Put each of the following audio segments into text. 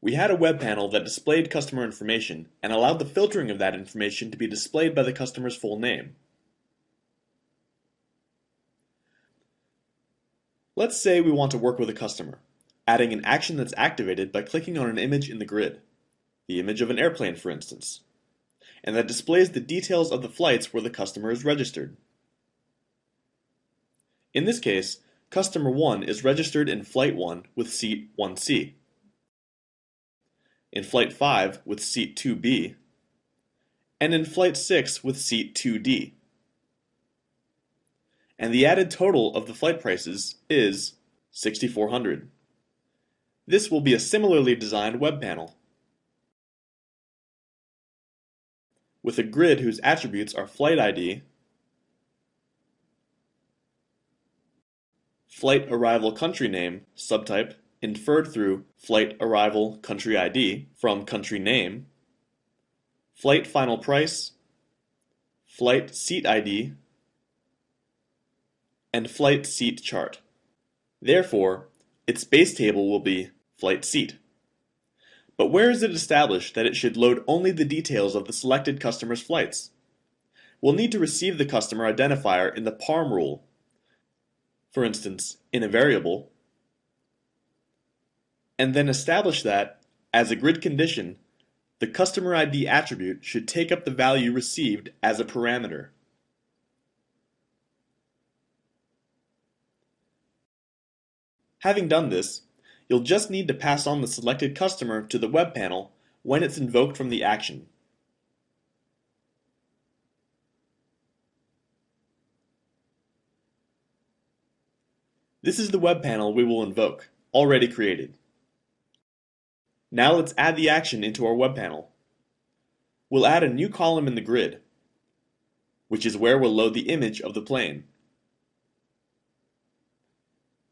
We had a web panel that displayed customer information and allowed the filtering of that information to be displayed by the customer's full name. Let's say we want to work with a customer, adding an action that's activated by clicking on an image in the grid, the image of an airplane for instance, and that displays the details of the flights where the customer is registered. In this case, customer 1 is registered in Flight 1 with seat 1C, in Flight 5 with seat 2B, and in Flight 6 with seat 2D. And the added total of the flight prices is $6,400. This will be a similarly designed web panel, with a grid whose attributes are flight ID, flight arrival country name, subtype, inferred through flight arrival country ID from country name, flight final price, flight seat ID, and flight seat chart. Therefore, its base table will be flight seat. But where is it established that it should load only the details of the selected customer's flights? We'll need to receive the customer identifier in the parm rule, for instance, in a variable, and then establish that, as a grid condition, the customer ID attribute should take up the value received as a parameter. Having done this, you'll just need to pass on the selected customer to the web panel when it's invoked from the action. This is the web panel we will invoke, already created. Now let's add the action into our web panel. We'll add a new column in the grid, which is where we'll load the image of the plane.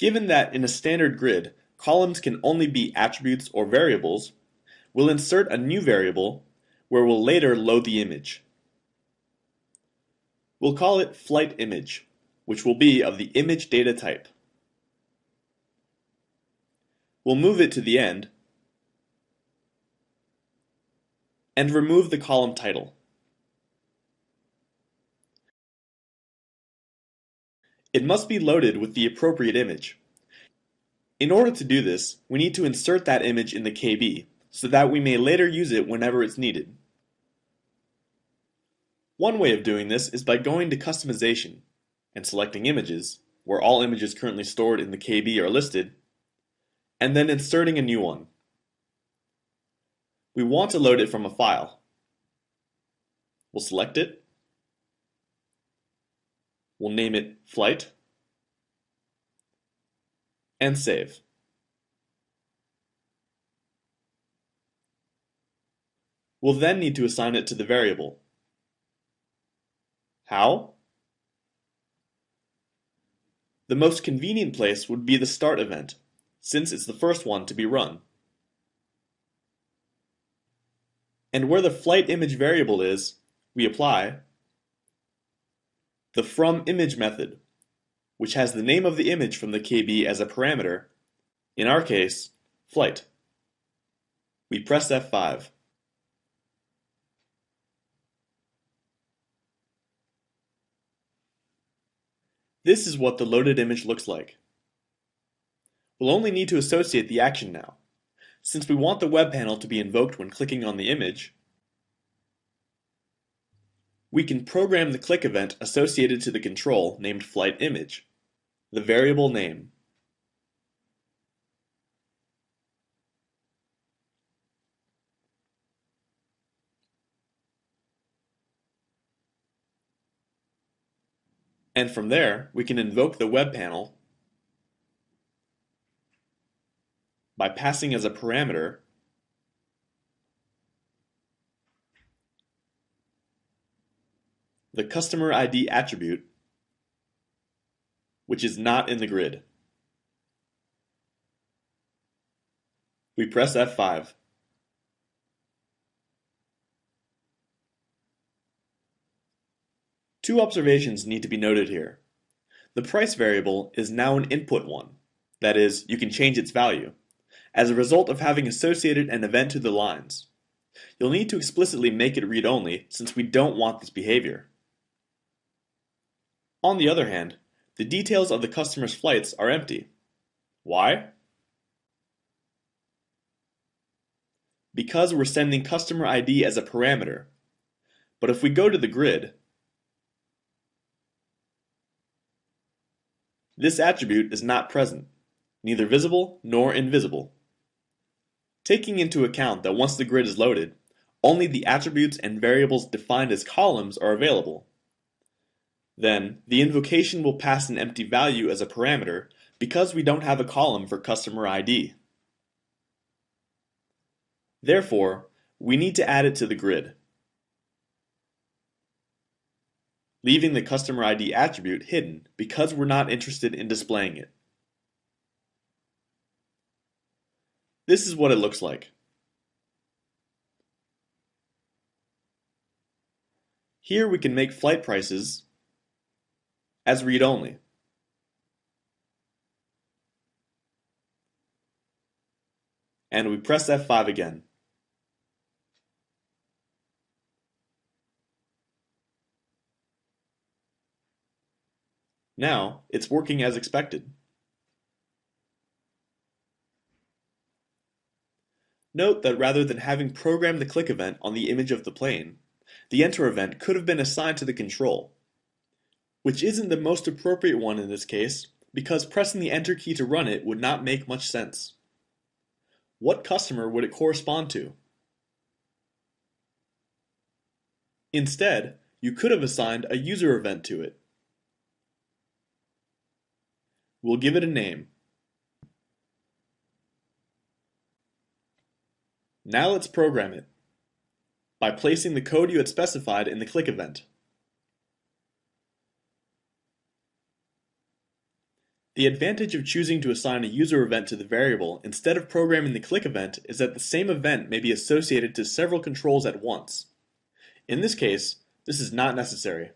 Given that in a standard grid, columns can only be attributes or variables, we'll insert a new variable where we'll later load the image. We'll call it flight image, which will be of the image data type. We'll move it to the end and remove the column title. It must be loaded with the appropriate image. In order to do this, we need to insert that image in the KB, so that we may later use it whenever it's needed. One way of doing this is by going to Customization and selecting Images, where all images currently stored in the KB are listed, and then inserting a new one. We want to load it from a file. We'll select it. We'll name it Flight, and save. We'll then need to assign it to the variable. How? The most convenient place would be the start event, since it's the first one to be run. And where the flight image variable is, we apply the fromImage method, which has the name of the image from the KB as a parameter, in our case, flight. We press F5. This is what the loaded image looks like. We'll only need to associate the action now. Since we want the web panel to be invoked when clicking on the image, we can program the click event associated to the control named flightImage, the variable name. And from there, we can invoke the web panel by passing as a parameter the customer ID attribute, which is not in the grid. We press F5. Two observations need to be noted here. The price variable is now an input one. That is, you can change its value. as a result of having associated an event to the lines. You'll need to explicitly make it read-only since we don't want this behavior. On the other hand, the details of the customer's flights are empty. Why? Because we're sending customer ID as a parameter. But if we go to the grid, this attribute is not present, neither visible nor invisible. Taking into account that once the grid is loaded, only the attributes and variables defined as columns are available. Then, the invocation will pass an empty value as a parameter because we don't have a column for customer ID. Therefore, we need to add it to the grid, leaving the customer ID attribute hidden because we're not interested in displaying it. This is what it looks like. Here we can make flight prices as read-only. And we press F5 again. Now, it's working as expected. Note that rather than having programmed the click event on the image of the plane, the enter event could have been assigned to the control, which isn't the most appropriate one in this case because pressing the enter key to run it would not make much sense. What customer would it correspond to? Instead, you could have assigned a user event to it. We'll give it a name. Now let's program it by placing the code you had specified in the click event. The advantage of choosing to assign a user event to the variable instead of programming the click event is that the same event may be associated to several controls at once. In this case, this is not necessary.